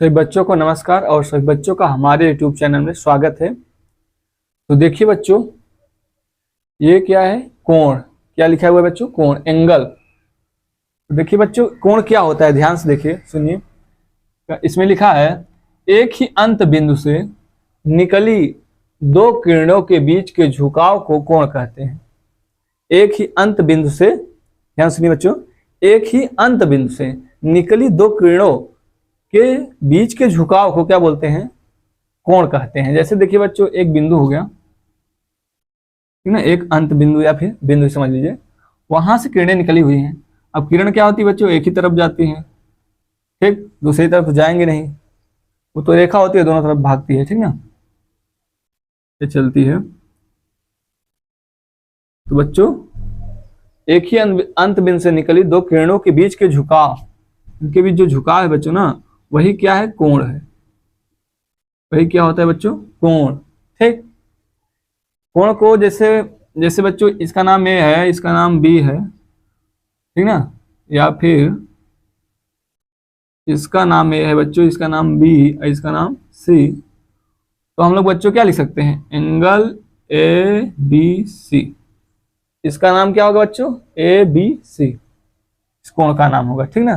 सभी बच्चों को नमस्कार और सभी बच्चों का हमारे YouTube चैनल में स्वागत है। तो देखिए बच्चों, ये क्या है? कोण। क्या लिखा हुआ है बच्चों? कोण, एंगल। तो देखिए बच्चों, कोण क्या होता है, ध्यान से देखिए, सुनिए। इसमें लिखा है, एक ही अंत बिंदु से निकली दो किरणों के बीच के झुकाव को कोण कहते हैं। एक ही अंत बिंदु से, ध्यान सुनिए बच्चों, एक ही अंत बिंदु से निकली दो किरणों के बीच के झुकाव को क्या बोलते हैं? कोण कहते हैं। जैसे देखिए बच्चों, एक बिंदु हो गया, ठीक ना, एक अंत बिंदु या फिर बिंदु समझ लीजिए, वहां से किरणें निकली हुई हैं। अब किरण क्या होती है बच्चों? एक ही तरफ जाती हैं, ठीक, दूसरी तरफ तो जाएंगे नहीं, वो तो रेखा होती है, दोनों तरफ भागती है, ठीक ना, ये चलती है। तो बच्चों, एक ही अंत बिंदु से निकली दो किरणों के बीच के झुकाव, इनके बीच जो झुकाव है बच्चों ना, वही क्या है? कोण है। वही क्या होता है बच्चों? कोण। ठीक, कोण को जैसे जैसे बच्चों, इसका नाम ए है, इसका नाम बी है, ठीक ना, या फिर इसका नाम ए है बच्चों, इसका नाम बी, इसका नाम सी, तो हम लोग बच्चों क्या लिख सकते हैं? Angle A B C. इसका नाम क्या होगा बच्चों? ए बी सी, इस कोण का नाम होगा, ठीक ना,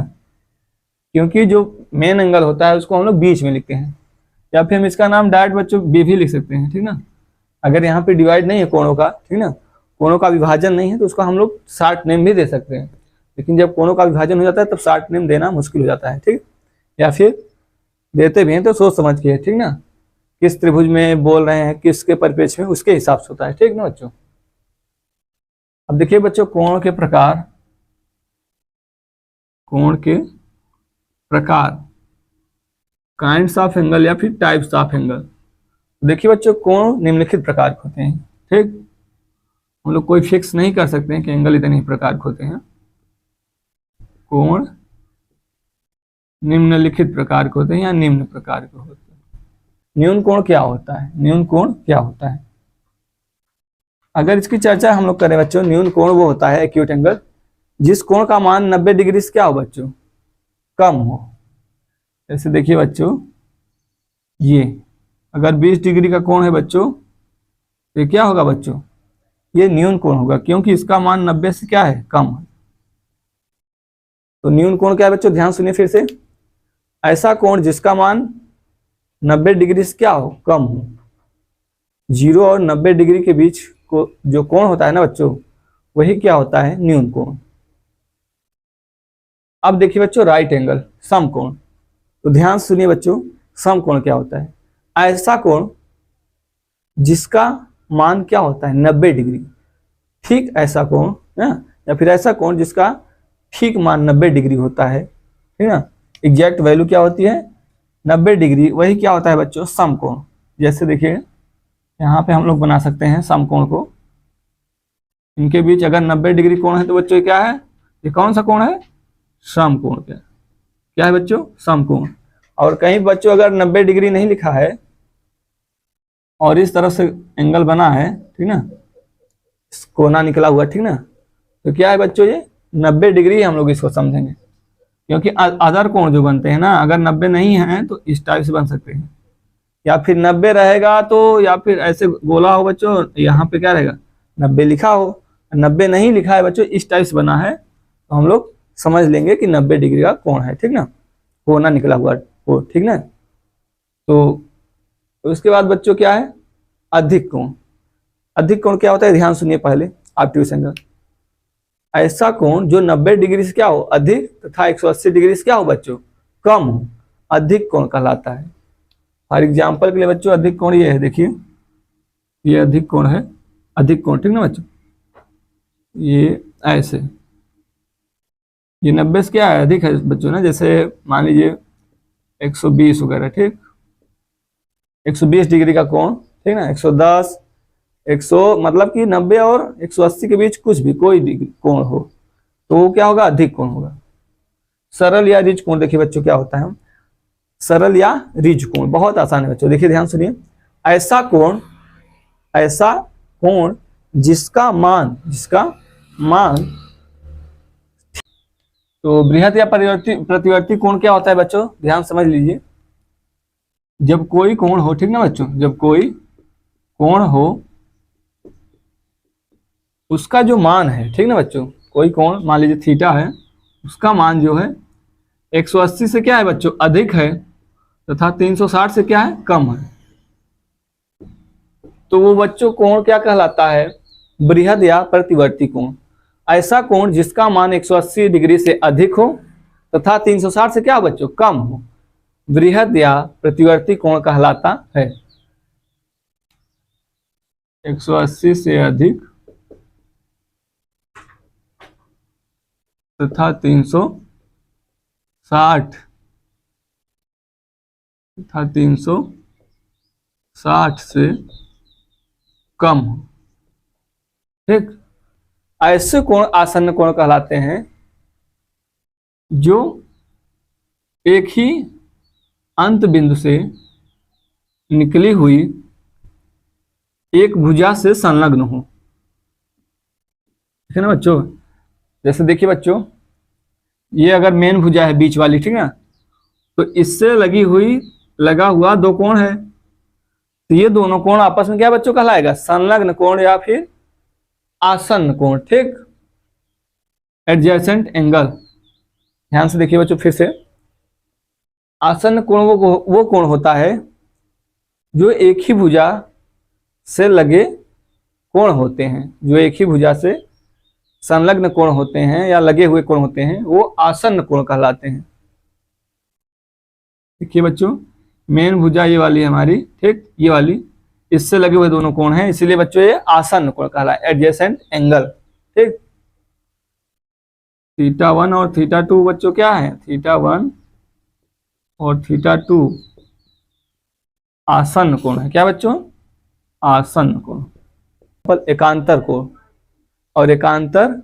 क्योंकि जो मेन एंगल होता है उसको हम लोग बीच में लिखते हैं। या फिर हम इसका नाम डायरेक्ट बच्चों बी भी लिख सकते हैं, ठीक ना, अगर यहाँ पे डिवाइड नहीं है कोणों का, ठीक ना, कोणों का विभाजन नहीं है, तो उसको हम लोग शॉर्ट नेम भी दे सकते हैं। लेकिन जब कोणों का विभाजन हो जाता है तब शॉर्ट नेम देना मुश्किल हो जाता है, ठीक, या फिर देते भी हैं तो सोच समझ के, ठीक ना, किस त्रिभुज में बोल रहे हैं, किसके परिप्रेक्ष्य में, उसके हिसाब से होता है, ठीक ना बच्चों। अब देखिए बच्चों, कोण के प्रकार, कोण के प्रकार, काइंड्स ऑफ एंगल या फिर टाइप्स ऑफ एंगल। देखिए बच्चों, कोण निम्नलिखित प्रकार के होते हैं, ठीक, हम लोग कोई फिक्स नहीं कर सकते हैं कि एंगल इतने ही प्रकार के होते हैं। कोण निम्नलिखित प्रकार के होते हैं या निम्न प्रकार के होते हैं। न्यून कोण क्या होता है? न्यून कोण क्या होता है? अगर इसकी चर्चा हम लोग करें बच्चों, न्यून कोण वो होता है एक्यूट एंगल जिस कोण का मान 90 डिग्री से क्या हो बच्चों? कम हो। जैसे देखिए बच्चों, ये अगर 20 डिग्री का कोण है बच्चों, तो क्या होगा बच्चों? ये न्यून कोण होगा, क्योंकि इसका मान 90 से क्या है? कम है। तो न्यून कोण क्या है बच्चों? ध्यान सुनिए फिर से, ऐसा कोण जिसका मान 90 डिग्री से क्या हो? कम हो। 0 और 90 डिग्री के बीच को जो कोण होता है ना बच्चों, वही क्या होता है? न्यून कोण। अब देखिए बच्चों, राइट एंगल, समकोण। तो ध्यान सुनिए बच्चों, समकोण क्या होता है? ऐसा कोण जिसका मान क्या होता है? 90 डिग्री। ठीक ऐसा कोण, या फिर ऐसा कोण जिसका ठीक मान 90 डिग्री होता है, ठीक ना, एग्जैक्ट वैल्यू क्या होती है? 90 डिग्री, वही क्या होता है बच्चों? समकोण। जैसे देखिए, यहाँ पे हम लोग बना सकते हैं समकोण को। इनके बीच अगर 90 डिग्री कोण है तो बच्चों क्या है? ये कौन सा कोण है? समकोण। क्या है बच्चों? समकोण। और कहीं बच्चों अगर 90 डिग्री नहीं लिखा है और इस तरफ से एंगल बना है, ठीक ना, कोना निकला हुआ, ठीक ना, तो क्या है बच्चों? ये 90 डिग्री हम लोग इसको समझेंगे, क्योंकि अदर कोण जो बनते हैं ना, अगर 90 नहीं है तो इस टाइप से बन सकते हैं, या फिर 90 रहेगा तो, या फिर ऐसे गोला हो बच्चों, यहाँ पे क्या रहेगा? 90 लिखा हो। 90 नहीं लिखा है बच्चों, इस टाइप से बना है, तो हम लोग समझ लेंगे कि 90 डिग्री का कोण है, ठीक ना, कोना निकला हुआ वो, ठीक ना। तो उसके बाद बच्चों क्या है? अधिक कोण। अधिक कोण क्या होता है? ध्यान सुनिए पहले, ऑब्ट्यूस एंगल, ऐसा कोण जो 90 डिग्री से क्या हो? अधिक, तथा 180 डिग्री से क्या हो बच्चों? कम हो, अधिक कोण कहलाता है। फॉर एग्जाम्पल के लिए बच्चों, अधिक कोण ये है, देखिए, ये अधिक कोण है, अधिक कोण, ठीक ना बच्चों, ये ऐसे, ये 90 से क्या है? अधिक है बच्चों ना, जैसे मान लीजिए 120 वगैरह, ठीक, 120 डिग्री का कोण, ठीक ना, 110, 100, मतलब कि 90 और 180 के बीच कुछ भी कोई कोण हो तो वो क्या होगा? अधिक कोण होगा। सरल या रिज कोण, देखिए बच्चों क्या होता है? सरल या रिज कोण बहुत आसान है बच्चों। देखिए ध्यान सुनिए, ऐसा कोण, ऐसा कोण जिसका मान तो बृहत या प्रतिवर्ती कोण क्या होता है बच्चों? ध्यान समझ लीजिए, जब कोई कोण हो, ठीक ना बच्चों, जब कोई कोण हो उसका जो मान है, ठीक ना बच्चों, कोई कोण मान लीजिए थीटा है, उसका मान जो है 180 से क्या है बच्चों, अधिक है, तथा 360 से क्या है, कम है, तो वो बच्चों कोण क्या कहलाता है, बृहद या प्रतिवर्ती कोण। ऐसा कोण जिसका मान 180 डिग्री से अधिक हो तथा 360 से क्या हो बच्चों, कम हो, बृहद या प्रतिवर्ती कोण कहलाता है। 180 से अधिक तथा 360 तथा 360 से कम हो, ठीक। ऐसे कोण आसन्न कोण कहलाते हैं जो एक ही अंत बिंदु से निकली हुई एक भुजा से संलग्न हो, ठीक है ना बच्चों। जैसे देखिए बच्चों, ये अगर मेन भुजा है बीच वाली, ठीक है, तो इससे लगा हुआ दो कोण है, तो ये दोनों कोण आपस में क्या बच्चों कहलाएगा, संलग्न कोण या फिर आसन्न कोण, ठीक, एडजेसेंट एंगल। ध्यान से देखिए बच्चों फिर से, आसन्न कोण वो कोण होता है जो एक ही भुजा से लगे कोण होते हैं, जो एक ही भुजा से संलग्न कोण होते हैं या लगे हुए कोण होते हैं, वो आसन्न कोण कहलाते हैं। देखिए बच्चों, मेन भुजा ये वाली है हमारी, ठीक, ये वाली, इससे लगे हुए दोनों कोण हैं, इसीलिए बच्चों ये आसन्न कोण कहलाता है, एडजेसेंट एंगल, ठीक। थीटा 1 और थीटा 2 बच्चों क्या है, थीटा 1 और थीटा 2 आसन्न कोण है, क्या बच्चों, आसन्न कोण। एकांतर कोण और एकांतर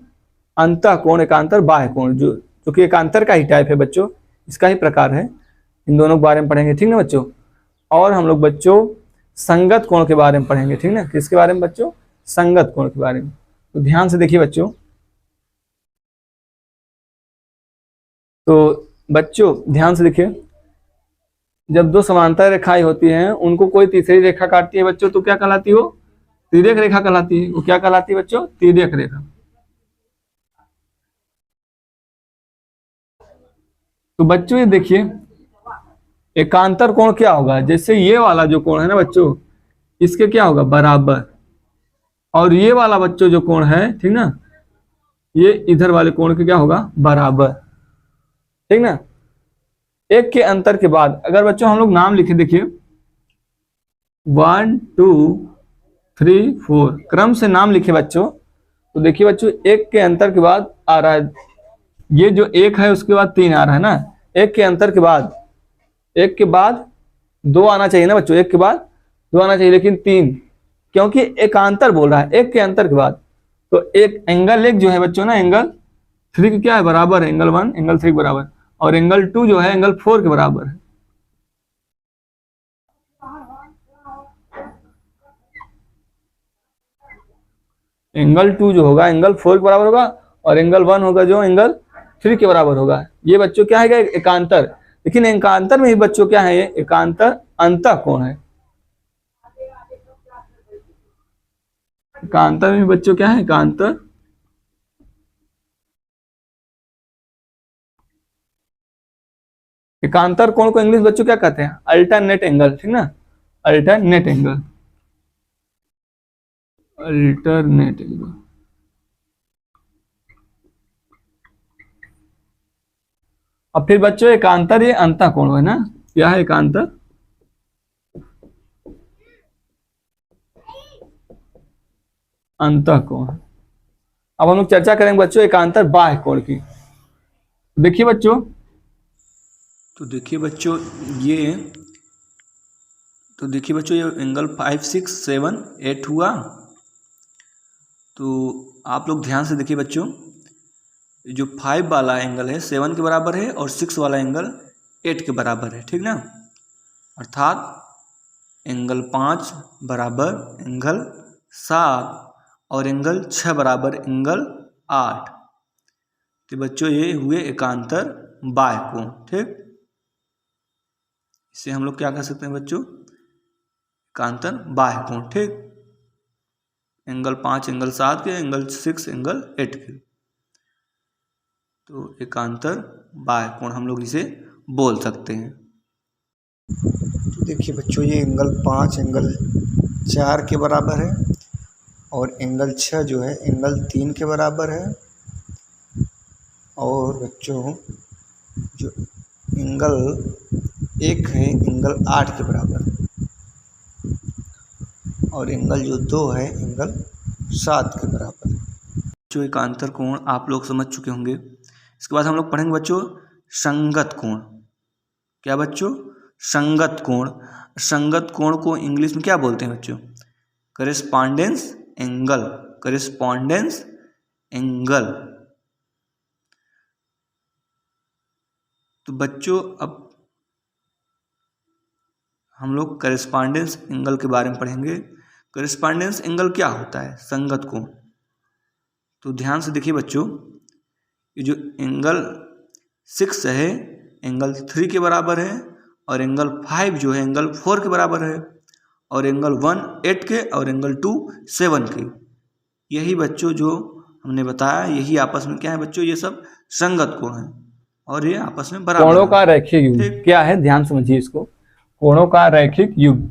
अंतः कोण, एकांतर बाह्य कोण, जो कि एकांतर का ही टाइप है बच्चों, इसका ही प्रकार है, इन दोनों के बारे में पढ़ेंगे, ठीक ना बच्चों। और हम लोग बच्चों संगत कोण के बारे में पढ़ेंगे, ठीक ना, किसके बारे में बच्चों, संगत कोण के बारे में। तो ध्यान से देखिए बच्चों, तो बच्चों ध्यान से देखिए, जब दो समांतर रेखाएं होती हैं, उनको कोई तीसरी रेखा काटती है बच्चों, तो क्या कहलाती है, वो तिर्यक रेखा कहलाती है। वो क्या कहलाती है बच्चों, तिर्यक रेखा। तो बच्चों ये देखिए, एकांतर कोण क्या होगा, जैसे ये वाला जो कोण है ना बच्चों, इसके क्या होगा, बराबर, और ये वाला बच्चों जो कोण है, ठीक ना, ये इधर वाले कोण के क्या होगा, बराबर, ठीक ना। एक के अंतर के बाद अगर बच्चों हम लोग नाम लिखे, देखिए 1 2 3 4 क्रम से नाम लिखे बच्चों, तो देखिए बच्चों एक के अंतर के बाद आ रहा है, ये जो एक है उसके बाद 3 आ रहा है ना, एक के अंतर के बाद, एक के बाद 2 आना चाहिए ना बच्चों, एक के बाद 2 आना चाहिए, लेकिन 3, क्योंकि एकांतर बोल रहा है, एक के अंतर के बाद, तो एक एंगल एक जो है बच्चों ना, एंगल 3 के क्या है, बराबर है, एंगल 1 एंगल 3 के बराबर, और एंगल 2 जो है एंगल 4 के बराबर है। एंगल 2 जो होगा एंगल 4 के बराबर होगा, और एंगल 1 होगा जो एंगल 3 के बराबर होगा। ये बच्चों क्या है, एकांतर। लेकिन एकांतर में ही बच्चों क्या है, ये एकांतर अंतः कोण है। एकांतर में बच्चों क्या है, एकांतर एकांतर कोण को इंग्लिश बच्चों क्या कहते हैं, अल्टरनेट एंगल, ठीक ना, अल्टरनेट एंगल, अल्टरनेट एंगल। अब फिर बच्चों एकांतर, ये अंतः कोण है ना, क्या है एकांतर, अंतः कोण। अब हम लोग चर्चा करेंगे बच्चों एकांतर बाह्य कोण की। देखिए बच्चों, तो देखिए बच्चों ये एंगल 5 6 7 8 हुआ। तो आप लोग ध्यान से देखिए बच्चों, जो 5 वाला एंगल है 7 के बराबर है, और 6 वाला एंगल 8 के बराबर है, ठीक ना। अर्थात एंगल 5 बराबर एंगल 7 और एंगल 6 बराबर एंगल 8। तो बच्चों ये हुए एकांतर बाह्य कोण, ठीक। इसे हम लोग क्या कह सकते हैं बच्चों, एकांतर बाह्य कोण। ठीक, एंगल 5 एंगल 7 के, एंगल 6 एंगल 8 के, तो एकांतर बाह्य कोण हम लोग इसे बोल सकते हैं। तो देखिए बच्चों, ये एंगल 5 एंगल 4 के बराबर है और एंगल 6 जो है एंगल 3 के बराबर है। और बच्चों जो एंगल 1 है एंगल 8 के बराबर है और एंगल जो 2 है एंगल 7 के बराबर है। जो एकांतर कोण आप लोग समझ चुके होंगे। इसके बाद हम लोग पढ़ेंगे बच्चों संगत कोण। क्या बच्चों, संगत कोण। संगत कोण को इंग्लिश में क्या बोलते हैं बच्चों, करेस्पॉन्डेंस एंगल। Correspondence angle. तो बच्चों अब हम लोग करेस्पॉन्डेंस एंगल के बारे में पढ़ेंगे। करेस्पॉन्डेंस एंगल क्या होता है, संगत कोण। तो ध्यान से देखिए बच्चों, ये जो एंगल 6 है एंगल 3 के बराबर है और एंगल 5 जो है एंगल 4 के बराबर है और एंगल 1 8 के और एंगल 2 7 के। यही बच्चों जो हमने बताया, यही आपस में क्या है बच्चों, ये सब संगत कोण है और ये आपस में बराबर कोणों है। का रैखिक युग्म क्या है, ध्यान समझिए इसको, कोणों का रैखिक युग्म।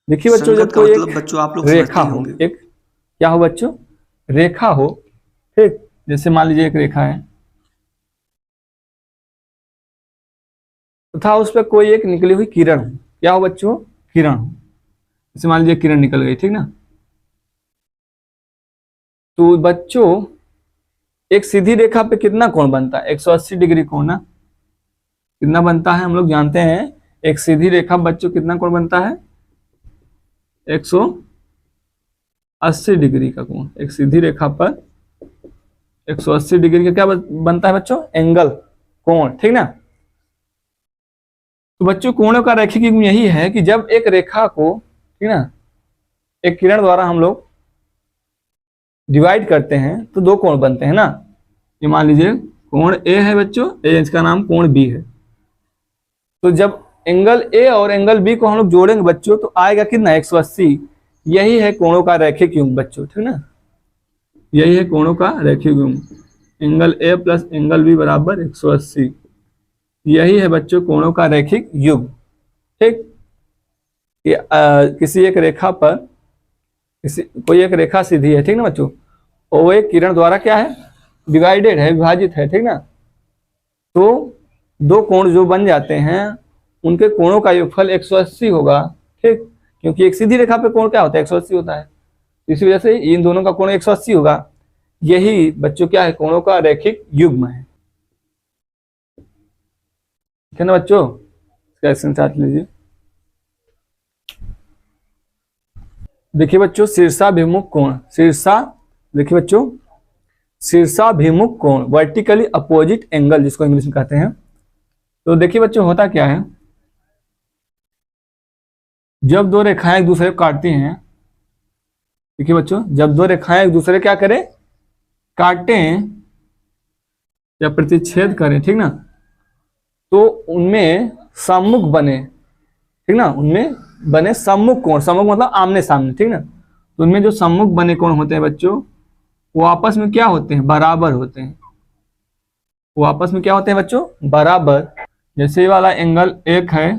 देखिए बच्चों, जब संगत का कोई मतलब एक बच्चों आप लोग रेखा समझते ही हो, होंगे। एक क्या हो बच्चों, रेखा हो। ठीक, जैसे मान लीजिए एक रेखा है तथा उस पर कोई एक निकली हुई किरण हो। क्या हो बच्चों, किरण हो। जैसे मान लीजिए किरण निकल गई, ठीक ना। तो बच्चों एक सीधी रेखा पे कितना कोण बनता है, 180 डिग्री कोण ना। कितना बनता है हम लोग जानते हैं, एक सीधी रेखा बच्चों कितना कोण बनता है, 180 डिग्री का कोण। एक सीधी रेखा पर 180 डिग्री का क्या बनता है बच्चों, एंगल, कोण। ठीक ना। तो बच्चों कोणों का रैखिक युग्म यही है कि जब एक रेखा को, ठीक ना, एक किरण द्वारा हम लोग डिवाइड करते हैं तो दो कोण बनते हैं ना। ये मान लीजिए कोण ए है बच्चों, इसका नाम कोण बी है। तो जब एंगल ए और एंगल बी को हम लोग जोड़ेंगे बच्चों तो आएगा कितना, 180। यही है कोणों का रैखिक युग्म बच्चों, ठीक ना। यही है कोणों का रैखिक युग्म, angle A plus angle B बराबर 180। यही है बच्चों कोणों का रैखिक युग्म। ठीक, किसी एक रेखा पर कोई एक रेखा सीधी है, ठीक ना बच्चों, और वो एक किरण द्वारा क्या है, डिवाइडेड है, विभाजित है, ठीक ना। तो दो कोण जो बन जाते हैं उनके कोणों का योगफल 180 होगा। ठीक, क्योंकि एक सीधी रेखा पे कोण क्या होता है, 180 होता है। इसी वजह से इन दोनों का कोण 180 होगा। यही बच्चों क्या है, कोणों का रैखिक युग्म है। ठीक है ना बच्चों, इसका स्क्रीनशॉट लीजिए। देखिए बच्चों शीर्षाभिमुख कोण, देखिए बच्चों शीर्षाभिमुख कोण, वर्टिकली अपोजिट एंगल जिसको इंग्लिश में कहते हैं। तो देखिए बच्चों होता क्या है, जब दो रेखाएं एक दूसरे को काटती हैं, देखिए बच्चों जब दो रेखाएं एक दूसरे क्या करें, काटें या प्रतिच्छेद करें, ठीक ना, तो उनमें सम्मुख बने, ठीक ना, उनमें बने सम्मुख कोण। सम्मुख मतलब आमने सामने, ठीक ना। तो उनमें जो सम्मुख बने कोण होते हैं बच्चों, वो आपस में क्या होते हैं, बराबर होते हैं। वो आपस में क्या होते हैं बच्चों, बराबर। जैसे ये वाला एंगल 1 है,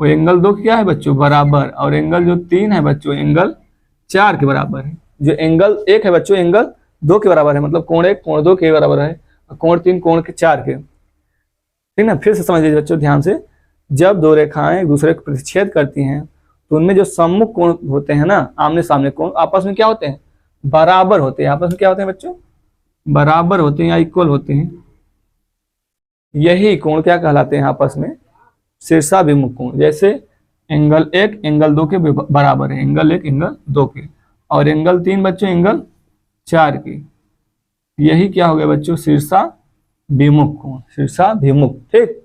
वो एंगल 2 क्या है बच्चों, बराबर। और एंगल जो 3 है बच्चों, एंगल 4 के बराबर है। जो एंगल 1 है बच्चों, एंगल 2 के बराबर है, मतलब कोण 1 कोण 2 के बराबर है, कोण 3 कोण 4 के, ठीक ना। फिर से समझ लीजिए बच्चों ध्यान से, जब दो रेखाएं एक दूसरे को प्रतिच्छेद करती हैं तो उनमें जो सम्मुख कोण होते हैं ना, आमने सामने कोण, आपस में क्या होते हैं, बराबर होते हैं। आपस में क्या होते हैं बच्चों, बराबर होते हैं या इक्वल होते हैं। यही कोण क्या कहलाते हैं आपस में, शीर्षाभिमुख कोण। जैसे एंगल 1 एंगल 2 के बराबर है, एंगल 1 एंगल 2 के, और एंगल 3 बच्चों एंगल 4 के। यही क्या हो गया बच्चों, शीर्षाभिमुख कोण, शीर्षाभिमुख। ठीक,